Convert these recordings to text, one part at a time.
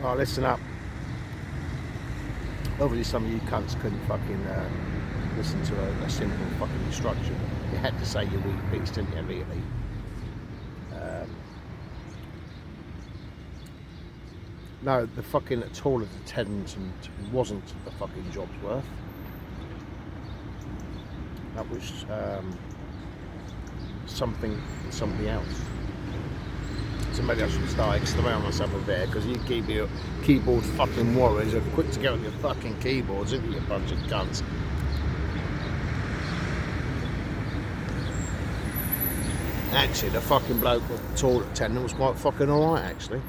Oh, listen up. Obviously, some of you cunts couldn't fucking listen to a simple fucking instruction. You had to say your weak bits, didn't you, really? No, the fucking toilet attendant wasn't the fucking job's worth. That was something else. So maybe I should start extending myself a bit, because you keep your keyboard fucking warriors are quick to get on your fucking keyboards, isn't you, a bunch of cunts? Actually, the fucking bloke, the toilet attendant, was quite fucking alright, actually.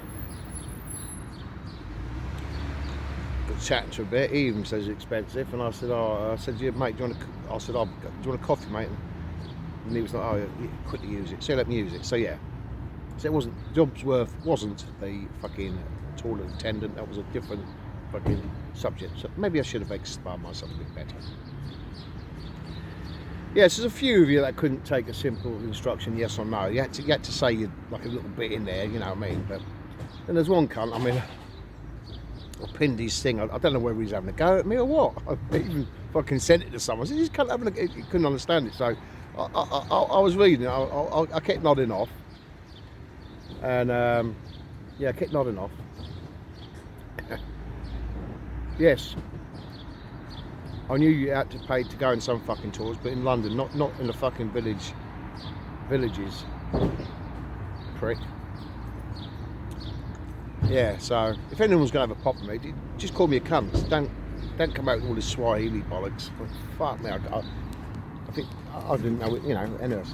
But chatting to a bit, he even says it's expensive, and I said, yeah, mate, do you want a, I said, do you want a coffee, mate? And he was like, oh, yeah, quickly use it. So let me use it. So yeah. So it wasn't, Jobsworth wasn't the fucking toilet attendant, that was a different fucking subject. So maybe I should have explained myself a bit better. Yes, there's a few of you that couldn't take a simple instruction, yes or no. You had to say like a little bit in there, you know what I mean? But then there's one cunt, I mean, I pinned his thing. I don't know whether he's having a go at me or what. I even fucking sent it to someone. I said, "Just can't have a." He couldn't understand it, so I was reading it. I kept nodding off, and yeah, I kept nodding off. Yes, I knew you had to pay to go in some fucking tours, but in London, not in the fucking villages, prick. Yeah, so if anyone's going to have a pop at me, just call me a cunt. Don't come out with all this Swahili bollocks. Fuck me, I think I didn't know it, you know. Anyway,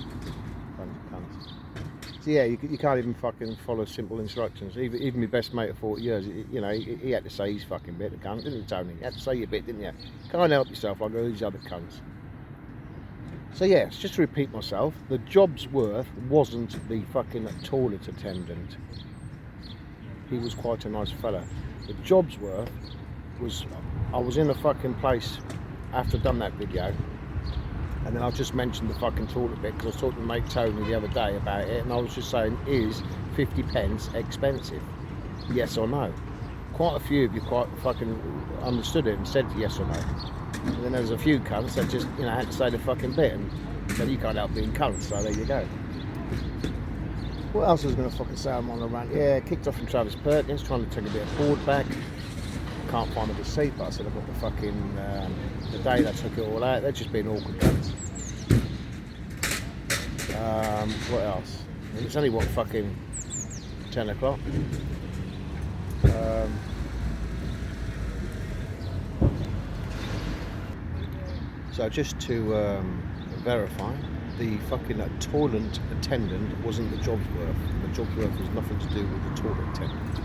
so yeah, you can't even fucking follow simple instructions. Even my best mate of 40 years, you know, he had to say his fucking bit, the cunt, didn't he, Tony? You had to say your bit, didn't you? Can't help yourself like all these other cunts. So yeah, just to repeat myself, the job's worth wasn't the fucking toilet attendant. He was quite a nice fella. The job's worth was, I was in a fucking place after I'd done that video, and then I just mentioned the fucking toilet bit, because I was talking to mate Tony the other day about it, and I was just saying, is 50 pence expensive? Yes or no? Quite a few of you quite fucking understood it and said yes or no. And then there was a few cunts that just, you know, had to say the fucking bit, and said you can't help being cunts, so there you go. What else was I going to fucking say? I'm on a rant. Yeah, kicked off from Travis Perkins, trying to take a bit of board back. Can't find the receipt, but I said I've got the fucking, the day they took it all out. They're just being awkward cunts. What else? It's only, what, fucking 10 o'clock. So just to verify, the fucking toilet attendant wasn't the job's worth. The job's worth was nothing to do with the toilet attendant.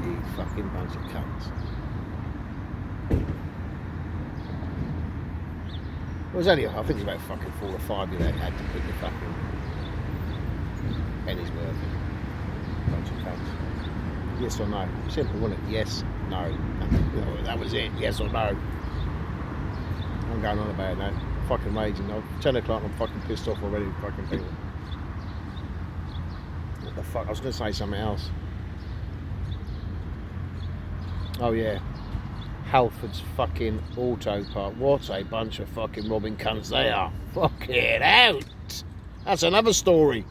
You fucking bunch of cunts. It was only, I think it was about fucking 4 or 5 of you that had to put the fucking pennies worth in. Bunch of cunts. Yes or no? Simple, wasn't it? Yes, no. That was it. Yes or no. I'm going on about that. Fucking raging. 10 o'clock, I'm fucking pissed off already. Fucking people. What the fuck? I was going to say something else. Oh yeah. Halford's fucking auto park. What a bunch of fucking robbing cunts they are. Fuck it out. That's another story.